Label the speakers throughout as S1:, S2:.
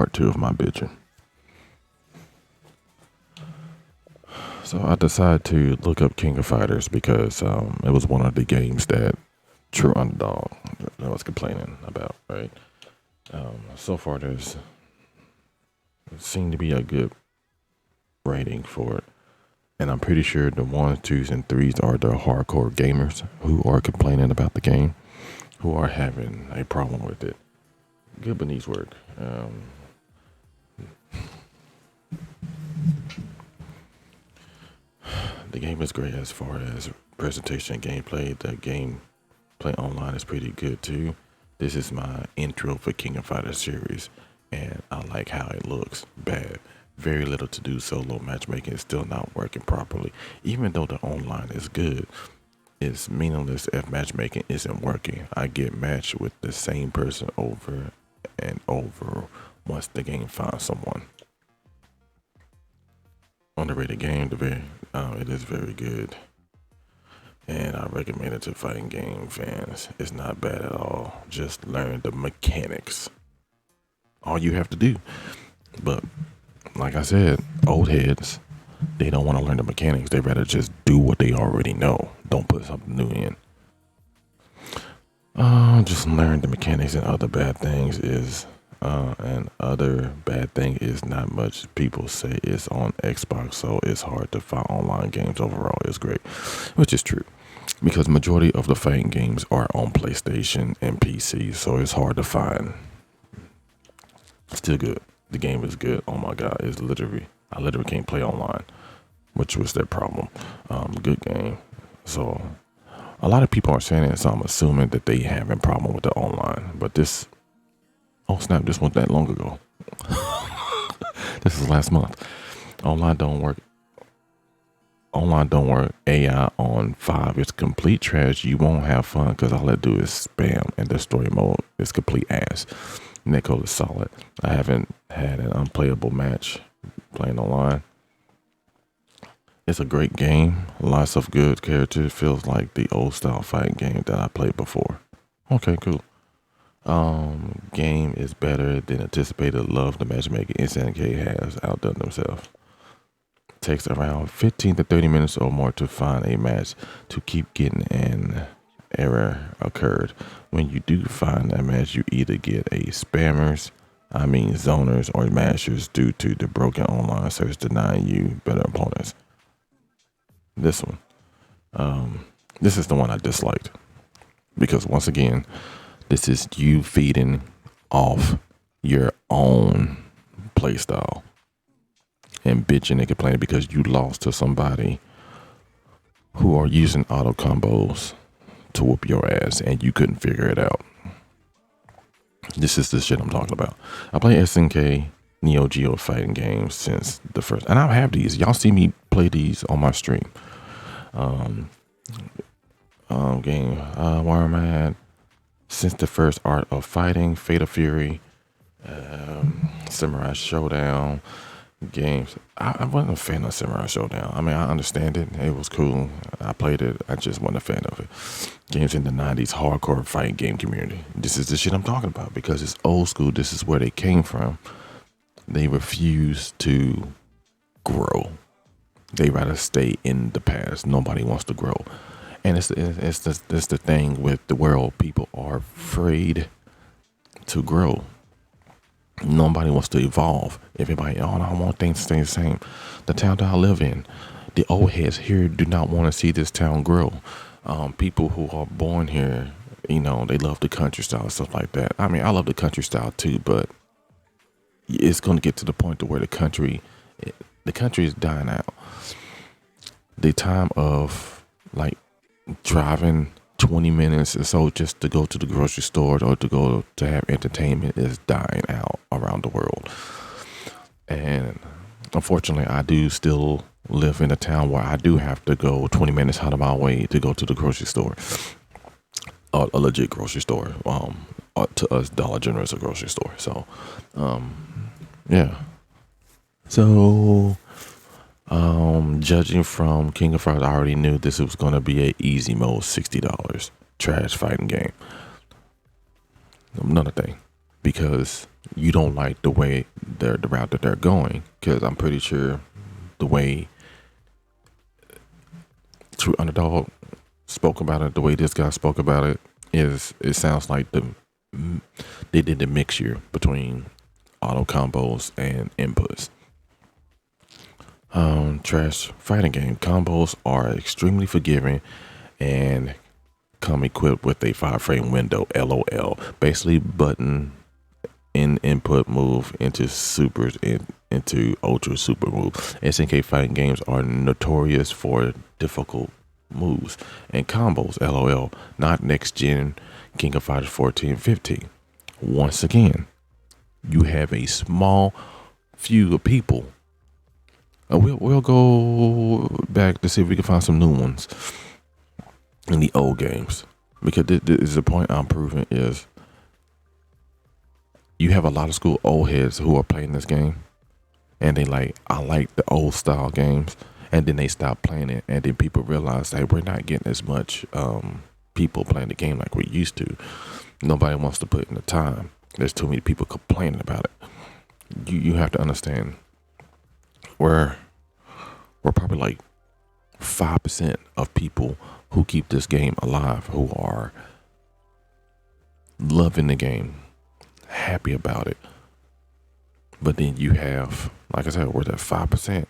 S1: part two of my bitching. So I decided to look up King of Fighters because it was one of the games that True Underdog I was complaining about, right? So far, there's seemed to be a good rating for it. And I'm pretty sure the ones, twos, and threes are the hardcore gamers who are complaining about the game, who are having a problem with it. Good beneath work. The game is great as far as presentation and gameplay. The gameplay online is pretty good too. This is my intro for King of Fighters series, and I like how it looks. Bad. Very little to do. Solo matchmaking is still not working properly. Even though the online is good, it's meaningless if matchmaking isn't working. I get matched with the same person over and over once the game finds someone. Underrated game, it is very good, and I recommend it to fighting game fans. It's not bad at all. Just learn the mechanics. All you have to do. But like I said, old heads, they don't want to learn the mechanics. They rather just do what they already know. Don't put something new in. Just learn the mechanics, and other bad things is not much people say it's on Xbox, so it's hard to find online games overall. It's great, which is true, because majority of the fighting games are on PlayStation and PC, so it's hard to find. Still good. The game is good. Oh my God, I literally can't play online, which was their problem. Good game. So a lot of people are saying it, so I'm assuming that they having problem with the online. But this wasn't that long ago. This is last month. Online don't work. AI on 5 is complete trash. You won't have fun because all it do is spam, and the story mode is complete ass. Neko is solid. I haven't had an unplayable match playing online. It's a great game. Lots of good characters. Feels like the old style fighting game that I played before. Okay, cool. Game is better than anticipated. Love the matchmaking. Instant has outdone themselves. Takes around 15 to 30 minutes or more to find a match. To keep getting an error occurred. When you do find a match, you either get zoners or mashers due to the broken online search denying you better opponents. This one. This is the one I disliked. Because once again, this is you feeding off your own playstyle and bitching and complaining because you lost to somebody who are using auto combos to whoop your ass and you couldn't figure it out. This is the shit I'm talking about. I play SNK Neo Geo fighting games since the first, and I have these. Y'all see me play these on my stream. Game where I'm at since the first Art of Fighting, Fate of Fury, Samurai Showdown games. I wasn't a fan of Samurai Showdown. I mean, I understand it. It was cool. I played it. I just wasn't a fan of it. Games in the 90s, hardcore fighting game community. This is the shit I'm talking about because it's old school. This is where they came from. They refuse to grow. They rather stay in the past. Nobody wants to grow. And it's the thing with the world. People are afraid to grow. Nobody wants to evolve. Everybody, I want things to stay the same. The town that I live in, the old heads here do not want to see this town grow. People who are born here, they love the country style and stuff like that. I mean, I love the country style too, but it's going to get to the point to where the country is dying out. The time of like driving 20 minutes or so just to go to the grocery store or to go to have entertainment is dying out around the world. And unfortunately, I do still live in a town where I do have to go 20 minutes out of my way to go to the grocery store, a legit grocery store. To us, Dollar General is a grocery store. So, yeah. So, judging from King of Fighters, I already knew this was going to be a easy mode, $60 trash fighting game. Another thing, because you don't like the route that they're going, because I'm pretty sure the way True Underdog spoke about it, the way this guy spoke about it, is it sounds like they did the mixture between auto combos and inputs. Trash fighting game combos are extremely forgiving and come equipped with a 5 frame window. LOL. Basically, button in input move into supers into ultra super move. SNK fighting games are notorious for difficult moves and combos. LOL. Not next gen King of Fighters 14 15. Once again, you have a small few of people. We'll go back to see if we can find some new ones in the old games, because this is the point I'm proving is you have a lot of school old heads who are playing this game, and I like the old style games, and then they stop playing it, and then people realize that we're not getting as much people playing the game like we used to. Nobody wants to put in the time. There's too many people complaining about it. You have to understand, we're probably like 5% of people who keep this game alive, who are loving the game, happy about it. But then you have, like I said, we're at 5%,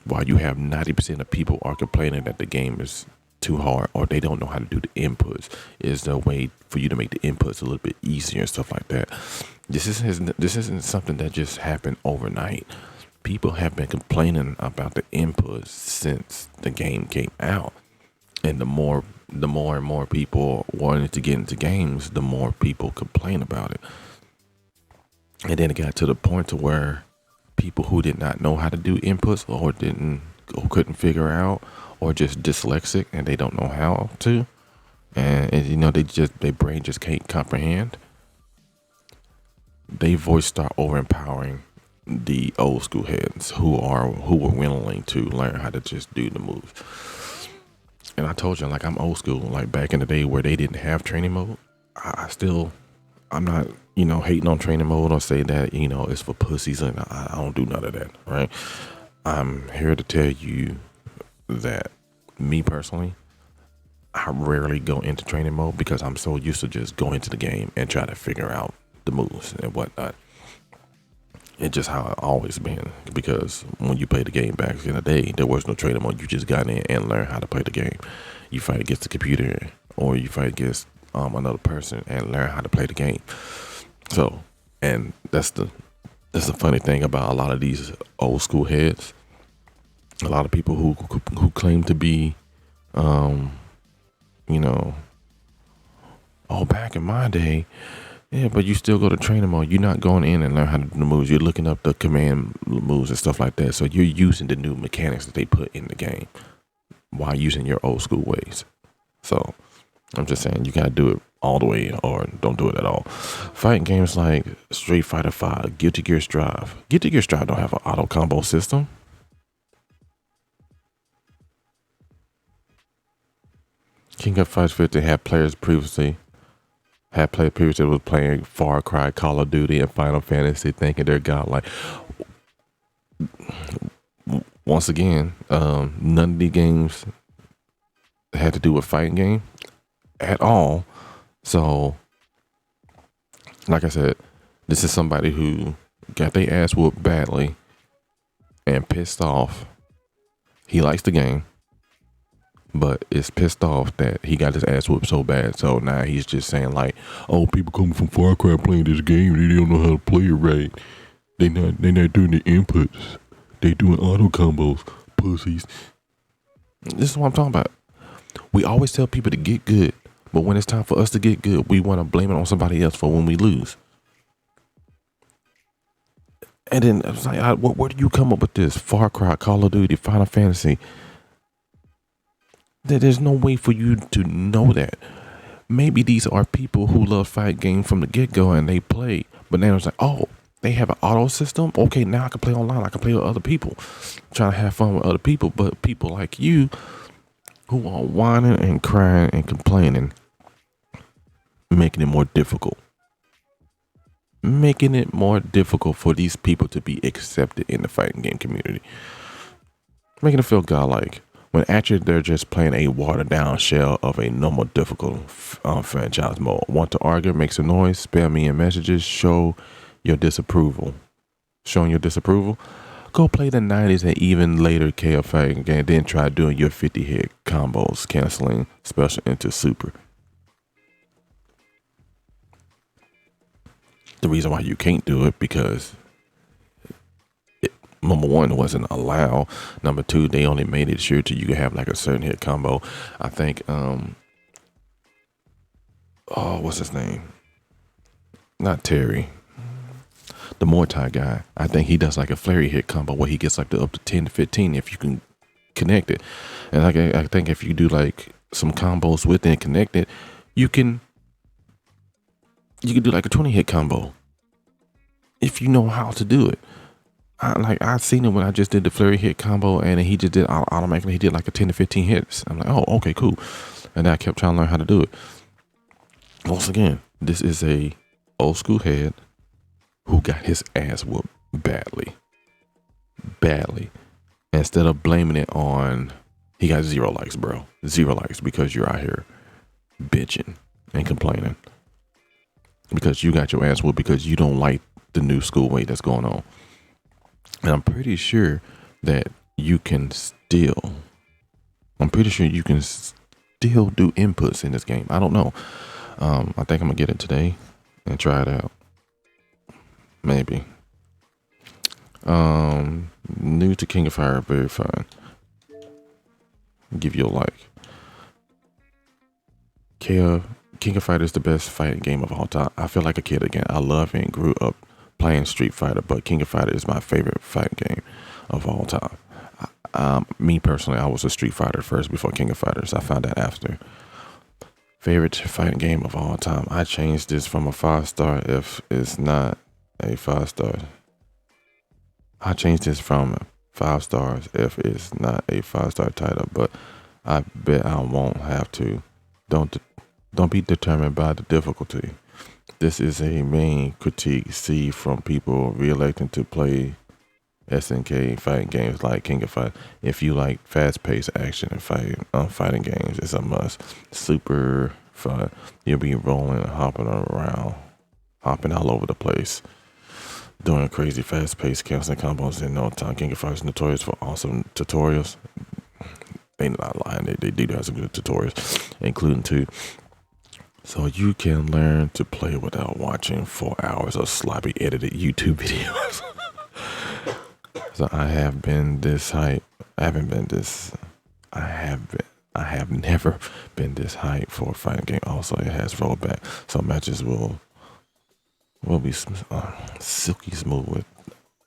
S1: while you have 90% of people are complaining that the game is too hard, or they don't know how to do the inputs. Is there a way for you to make the inputs a little bit easier and stuff like that? This isn't something that just happened overnight. People have been complaining about the inputs since the game came out, and the more and more people wanted to get into games, the more people complain about it. And then it got to the point to where people who did not know how to do inputs, or couldn't figure out, or just dyslexic and they don't know how to, and their brain just can't comprehend. They voice start overempowering the old school heads who were willing to learn how to just do the moves. And I told you, like, I'm old school. Like back in the day where they didn't have training mode, I'm not, hating on training mode or say that, it's for pussies, and I don't do none of that, right? I'm here to tell you that me personally, I rarely go into training mode because I'm so used to just going into the game and try to figure out the moves and whatnot. It's just how I've always been, because when you play the game back in the day, there was no training mode. You just got in and learned how to play the game. You fight against the computer, or you fight against another person and learn how to play the game. So, and that's the funny thing about a lot of these old school heads. A lot of people who claim to be, back in my day. Yeah, but you still go to training mode. You're not going in and learn how to do the moves. You're looking up the command moves and stuff like that. So you're using the new mechanics that they put in the game while using your old school ways. So I'm just saying, you gotta do it all the way, or don't do it at all. Fighting games like Street Fighter V, Guilty Gear Strive. Guilty Gear Strive don't have an auto combo system. King of Fighters 15 had played previously was playing Far Cry, Call of Duty, and Final Fantasy, thinking they're godlike. Once again, none of these games had to do with fighting game at all. So, like I said, this is somebody who got their ass whooped badly and pissed off. He likes the game, but is pissed off that he got his ass whooped so bad. So now he's just saying like, "Oh, people coming from Far Cry playing this game, they don't know how to play it right. They not doing the inputs. They doing auto combos, pussies." This is what I'm talking about. We always tell people to get good, but when it's time for us to get good, we want to blame it on somebody else for when we lose. And then I was like, where do you come up with this? Far Cry, Call of Duty, Final Fantasy. There's no way for you to know that. Maybe these are people who love fight games from the get-go and they play, but then it's like, oh, they have an auto system? Okay, now I can play online. I can play with other people, trying to have fun with other people. But people like you who are whining and crying and complaining, making it more difficult. making it more difficult for these people to be accepted in the fighting game community. Making it feel godlike. When actually they're just playing a watered down shell of a normal difficult franchise mode. Want to argue, make some noise, spam me in messages, show your disapproval. Showing your disapproval? Go play the 90s and even later KOF fighting game, then try doing your 50 hit combos, canceling special into super. The reason why you can't do it because number one, it wasn't allowed. Number two, they only made it sure to you could have like a certain hit combo. I think what's his name? Not Terry. The Muay Thai guy. I think he does like a flurry hit combo where he gets like up to 10 to 15 if you can connect it. And I think if you do like some combos with it and connect it, you can do like a 20 hit combo if you know how to do it. I seen it when I just did the flurry hit combo and he just did automatically. He did like a 10 to 15 hits. I'm like, oh, okay, cool. And I kept trying to learn how to do it. Once again, this is a old school head who got his ass whooped badly. Instead of blaming it on, he got 0 likes, bro. 0 likes because you're out here bitching and complaining. Because you got your ass whooped because you don't like the new school way that's going on. And I'm pretty sure that you can still do inputs in this game. I don't know. I think I'm gonna get it today and try it out. Maybe. New to King of Fire, very fun. Give you a like. King of Fighter is the best fighting game of all time. I feel like a kid again. I love and grew up playing Street Fighter, but King of Fighter is my favorite fighting game of all time. Me personally, I was a Street Fighter first before King of Fighters. I found that after. Favorite fighting game of all time. I changed this from a 5-star if it's not a 5-star. I changed this from 5 stars if it's not a 5-star title, but I bet I won't have to. Don't be determined by the difficulty. This is a main critique see from people re-electing to play SNK fighting games like King of Fight. If you like fast-paced action and fighting games, it's a must. Super fun. You'll be rolling and hopping around, hopping all over the place, doing crazy fast-paced canceling combos in no time. King of Fight is notorious for awesome tutorials. They not lying. They do have some good tutorials, including 2. So you can learn to play without watching 4 hours of sloppy edited YouTube videos. So I have been this hype. I have never been this hype for a fighting game. Also, it has rollback, so matches will be silky smooth with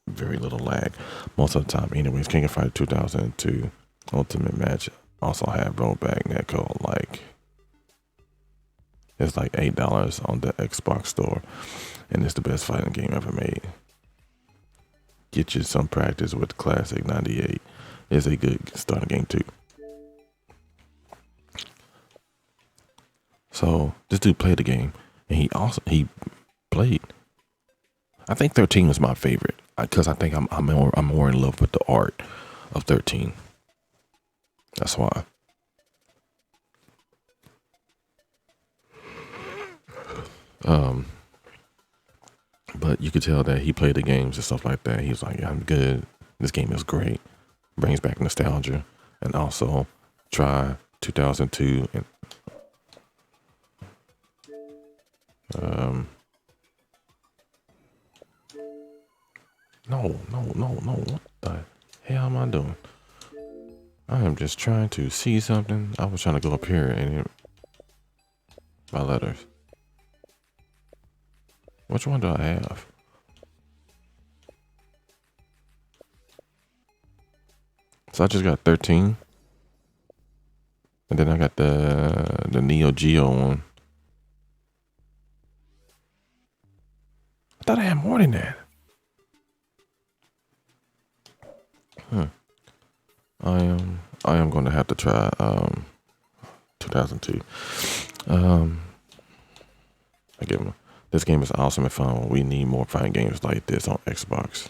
S1: very little lag most of the time. Anyways, King of Fighters 2002 Ultimate Match also have rollback netcode like. It's like $8 on the Xbox store, and it's the best fighting game ever made. Get you some practice with Classic 98. It's a good starting game too. So this dude played the game, and he played. I think 13 was my favorite because I think I'm more in love with the art of 13. That's why. But you could tell that he played the games and stuff like that. He was like, yeah, I'm good. This game is great. Brings back nostalgia. And also try 2002 and no. What the hell am I doing? I am just trying to see something. I was trying to go up here and my letters. Which one do I have? So I just got 13. And then I got the Neo Geo one. I thought I had more than that. I am going to have to try 2002. I give him This game is awesome and fun. We need more fighting games like this on Xbox.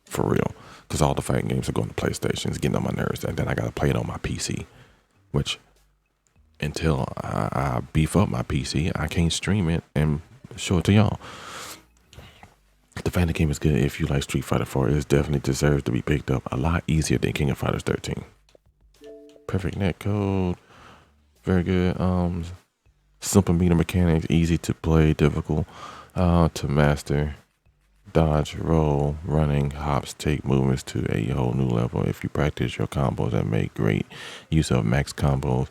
S1: For real. Because all the fighting games are going to PlayStation. It's getting on my nerves. And then I got to play it on my PC. Which, until I beef up my PC, I can't stream it and show it to y'all. The fighting game is good if you like Street Fighter 4. It definitely deserves to be picked up. A lot easier than King of Fighters 13. Perfect net code. Very good. Simple meter mechanics. Easy to play. Difficult to master. Dodge, roll, running, hops, take movements to a whole new level. If you practice your combos and make great use of max combos,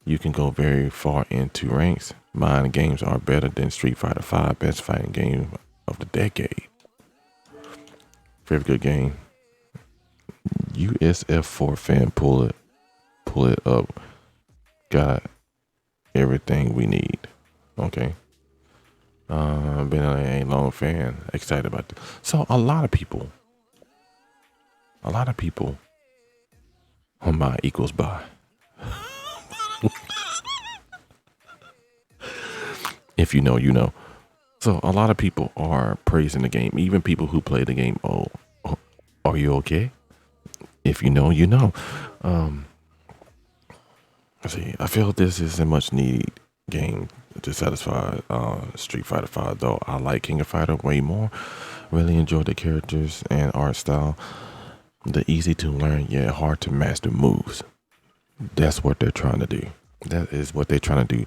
S1: you can go very far into ranks. Mine games are better than Street Fighter 5, best fighting game of the decade. Very good game. USF4 fan, pull it up. Got everything we need. Okay. Been a long fan. Excited about this. So a lot of people on my equals buy. If you know, you know. So a lot of people are praising the game. Even people who play the game. Oh, are you okay? If you know, you know. See, I feel this is a much needed game to satisfy Street Fighter 5, though I like King of Fighter way more. Really enjoy the characters and art style. The easy to learn yet hard to master moves. That's what they're trying to do. That is what they're trying to do.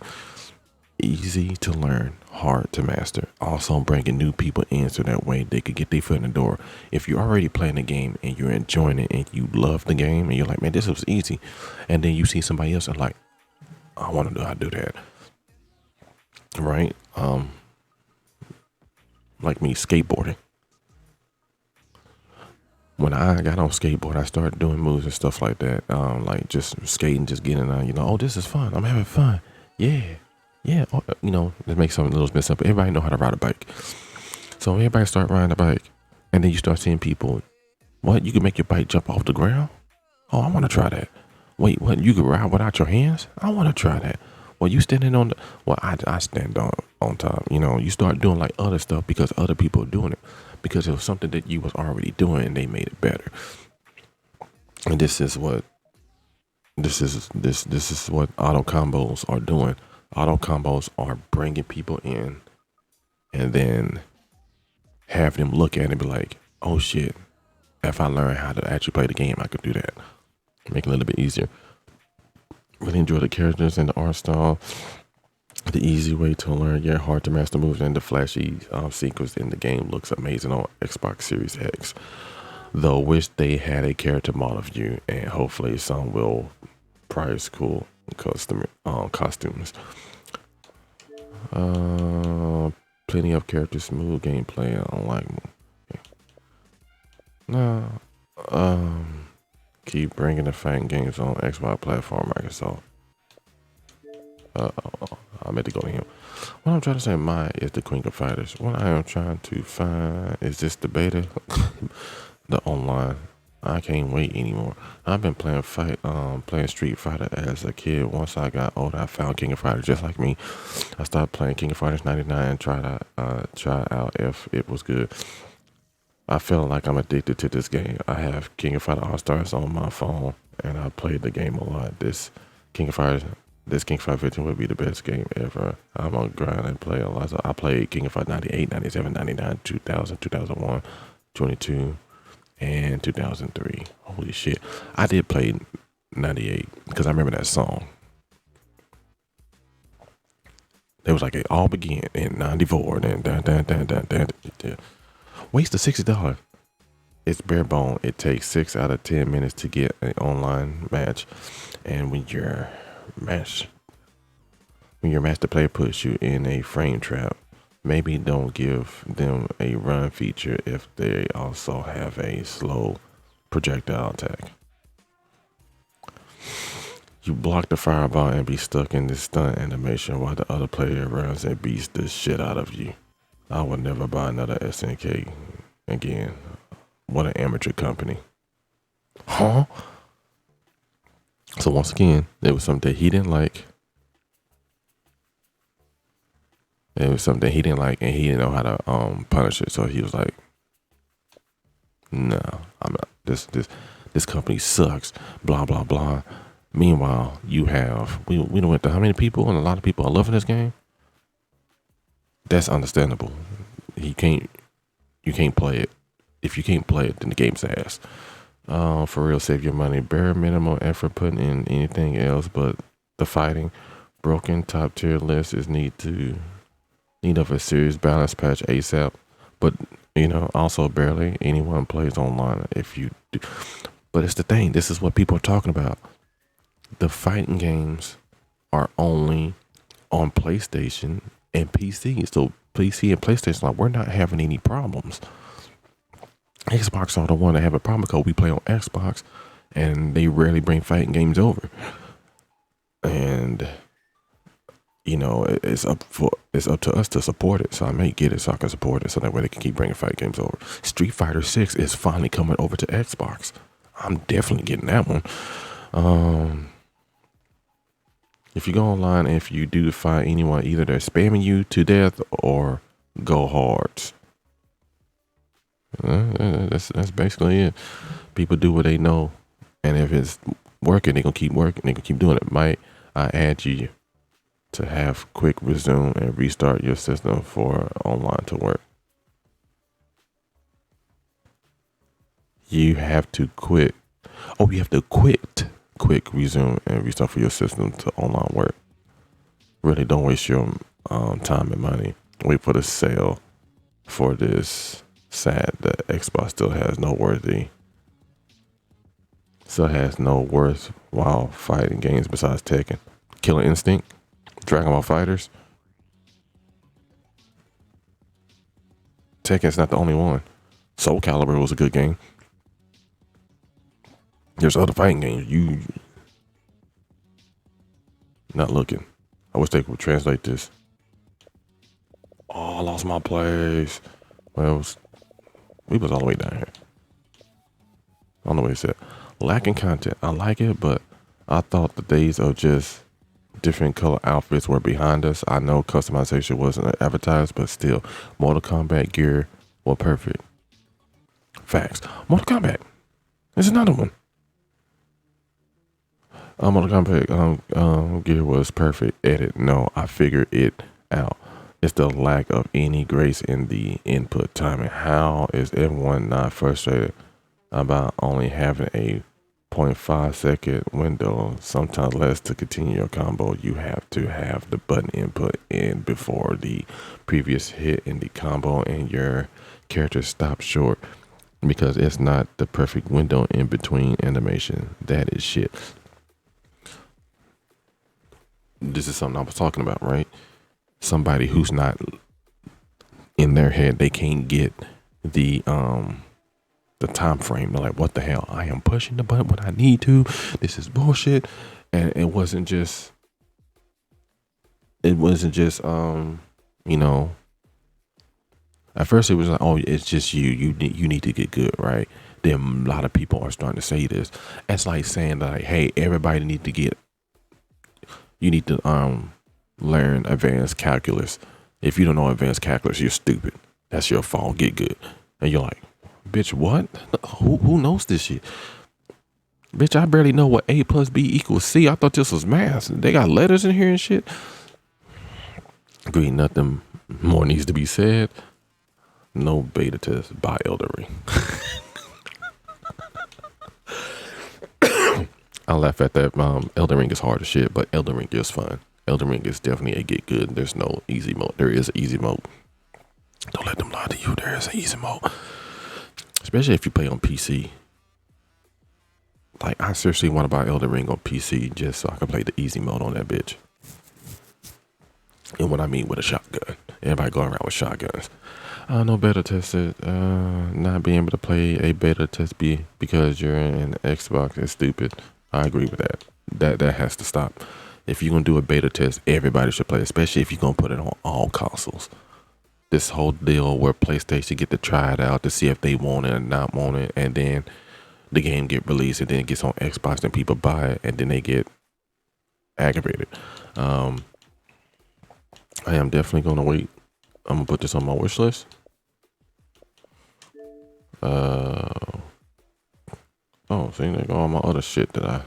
S1: Easy to learn, hard to master. Also bringing new people in so that way they could get their foot in the door. If you're already playing the game and you're enjoying it and you love the game and you're like, man, this was easy. And then you see somebody else and like, I want to know how to do that. Right? Like me skateboarding. When I got on skateboard, I started doing moves and stuff like that. Like just skating, just getting on, oh, this is fun. I'm having fun. Yeah. It makes something a little bit simple. Everybody know how to ride a bike. So everybody start riding a bike. And then you start seeing people, what? You can make your bike jump off the ground? Oh, I want to try that. Wait, what? You can ride without your hands? I want to try that. Well, you standing on I stand on top. You start doing like other stuff because other people are doing it. Because it was something that you was already doing and they made it better. And this is what auto combos are doing. Auto combos are bringing people in and then have them look at it and be like, oh shit, if I learn how to actually play the game, I could do that. Make it a little bit easier. Really enjoy the characters and the art style. The easy way to learn, hard to master moves, and the flashy sequence in the game looks amazing on Xbox Series X. Though wish they had a character model view, and hopefully some will price cool costumes. Plenty of characters, smooth gameplay. I don't like them. No. Keep bringing the fighting games on Xbox platform, Microsoft. I meant to go to him. What I'm trying to say, Maya is the Queen of Fighters. What I am trying to find is this the beta, the online. I can't wait anymore. I've been playing Street Fighter as a kid. Once I got older, I found King of Fighters just like me. I started playing King of Fighters 99 and try out if it was good. I feel like I'm addicted to this game. I have King of Fighters All-Stars on my phone, and I played the game a lot. This King of Fighters 15 would be the best game ever. I'm on grind and play a lot. So I played King of Fighters 98, 97, 99, 2000, 2001, 22, and 2003. Holy shit. I did play 98 because I remember that song. It was like it all began in 94 and then waste of $60. It's bare bone. It takes 6 out of 10 minutes to get an online match. And when your master player puts you in a frame trap, maybe don't give them a run feature if they also have a slow projectile attack. You block the fireball and be stuck in this stunt animation while the other player runs and beats the shit out of you. I would never buy another SNK again. What an amateur company. Huh? So once again, there was something that he didn't like. It was something he didn't like, and he didn't know how to punish it. So he was like, "No, I'm not. This company sucks." Blah blah blah. Meanwhile, we don't went to how many people, and a lot of people are loving this game. That's understandable. You can't play it. If you can't play it, then the game's ass. For real, save your money. Bare minimum effort putting in anything else but the fighting. Broken top tier list is need of a serious balance patch ASAP. But also barely anyone plays online. If you do, but it's the thing. This is what people are talking about. The fighting games are only on PlayStation and PC. So PC and PlayStation, like, we're not having any problems. Xbox are the one that have a problem because we play on Xbox, and they rarely bring fighting games over. And it's up to us to support it. So I may get it so I can support it, so that way they can keep bringing fight games over. Street Fighter 6 is finally coming over to Xbox. I'm definitely getting that one. If you go online, if you do find anyone, either they're spamming you to death or go hard. That's basically it. People do what they know, and if it's working, they're gonna keep working. They're gonna keep doing it. Might I add you to have quick resume and restart your system for online to work? You have to quit. Oh, you have to quit. Quick resume and restart for your system to online work. Really, don't waste your time and money. Wait for the sale for this. Sad that Xbox still has no worthwhile fighting games besides Tekken, Killer Instinct, Dragon Ball Fighters. Tekken's not the only one. Soul Calibur was a good game. There's other fighting games. You not looking. I wish they would translate this. Oh, I lost my place. Well, we was all the way down here. I don't know what he said. Lacking content. I like it, but I thought the days of just different color outfits were behind us. I know customization wasn't advertised, but still, Mortal Kombat gear were perfect. Facts. Mortal Kombat. There's another one. Mortal Kombat gear was perfect. Edit. No, I figured it out. It's the lack of any grace in the input timing. How is everyone not frustrated about only having a 0.5 second window, sometimes less, to continue your combo? You have to have the button input in before the previous hit in the combo, and your character stops short because it's not the perfect window in between animation. That is shit. This is something I was talking about, right? Somebody who's not in their head, they can't get the time frame. They're like, what the hell? I am pushing the button when I need to. This is bullshit. And it wasn't just at first it was like, oh, it's just you need to get good, right? Then a lot of people are starting to say this. It's like saying that, like, hey, everybody you need to learn advanced calculus. If you don't know advanced calculus, you're stupid. That's your fault. Get good. And you're like, bitch, what? Who knows this shit? Bitch, I barely know what A plus B equals C. I thought this was math. They got letters in here and shit. Agree, nothing more needs to be said. No beta test by Elden Ring. I laugh at that. Elden Ring is hard as shit, but Elden Ring is fun. Elden Ring is definitely a get good. There's no easy mode. There is an easy mode. Don't let them lie to you. There is an easy mode. Especially if you play on PC. Like, I seriously want to buy Elden Ring on PC just so I can play the easy mode on that bitch. And what I mean with a shotgun. Everybody going around with shotguns. No beta tested. Not being able to play a beta test because you're in Xbox is stupid. I agree with that. That has to stop. If you're going to do a beta test, everybody should play, especially if you're going to put it on all consoles. This whole deal where PlayStation get to try it out to see if they want it or not want it, and then the game get released, and then it gets on Xbox, and people buy it, and then they get aggravated. I am definitely gonna wait. I'm gonna put this on my wish list. Oh, see, there go all my other shit that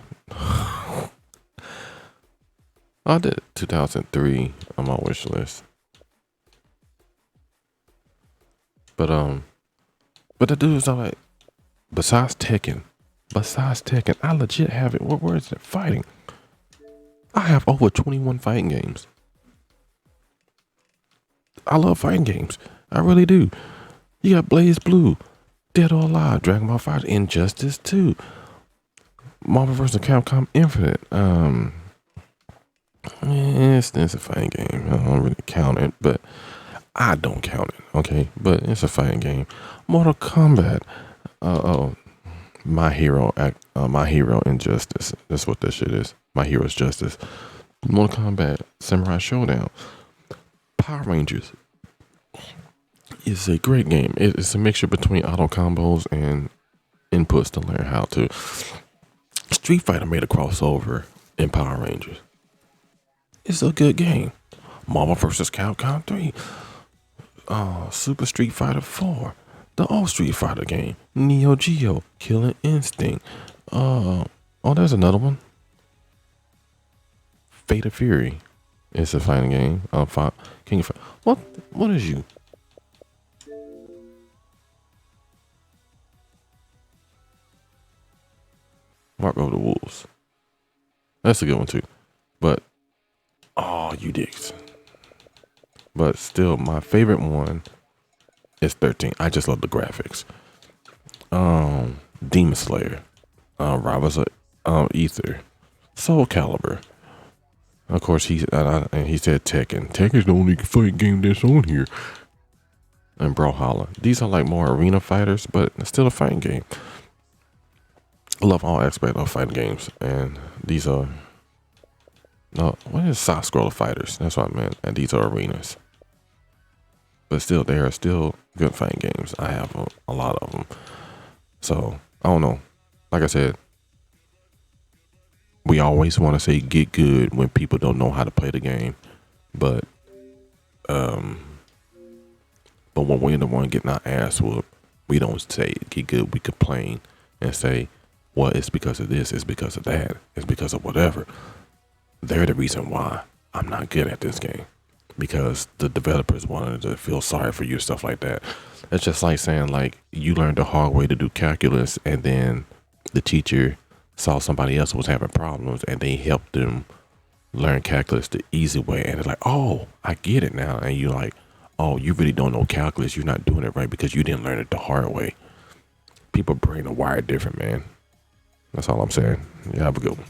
S1: I did 2003 on my wish list. But the dudes are like, besides Tekken, I legit have it. Where is it? Fighting. I have over 21 fighting games. I love fighting games. I really do. You got Blaze Blue, Dead or Alive, Dragon Ball FighterZ, Injustice 2, Marvel vs. Capcom Infinite. It's a fighting game. I don't really count it, but I don't count it. Okay, but it's a fighting game. Mortal Kombat. My Hero Injustice. That's what that shit is. My Hero's Justice. Mortal Kombat, Samurai Showdown, Power Rangers. It's a great game. It's a mixture between auto combos and inputs to learn how to. Street Fighter made a crossover in Power Rangers. It's a good game. Marvel vs. Capcom 3. Super Street Fighter 4. The old Street Fighter game. Neo Geo. Killing Instinct. There's another one. Fate of Fury. It's a fighting game. King of What is you? Mark of the Wolves. That's a good one too. But you dicks. But still, my favorite one is 13. I just love the graphics. Demon Slayer, Robbers of Ether, Soul Calibur. Of course, he said Tekken. Tekken's the only fight game that's on here. And Brawlhalla. These are like more arena fighters, but it's still a fighting game. I love all aspects of fighting games, and these are what is side scroller fighters? That's what I meant. And these are arenas, but still, they are still good fighting games. I have a lot of them, so I don't know. Like I said, we always want to say get good when people don't know how to play the game, but when we're the one getting our ass whooped, we don't say get good. We complain and say, well, it's because of this, it's because of that, it's because of whatever. They're the reason why I'm not good at this game, because the developers wanted to feel sorry for you, stuff like that. It's just like saying, like, you learned the hard way to do calculus, and then the teacher saw somebody else was having problems, and they helped them learn calculus the easy way, and it's like, oh, I get it now. And you're like, oh, you really don't know calculus, you're not doing it right because you didn't learn it the hard way. People brain are wired different, man. That's all I'm saying. You have a good one.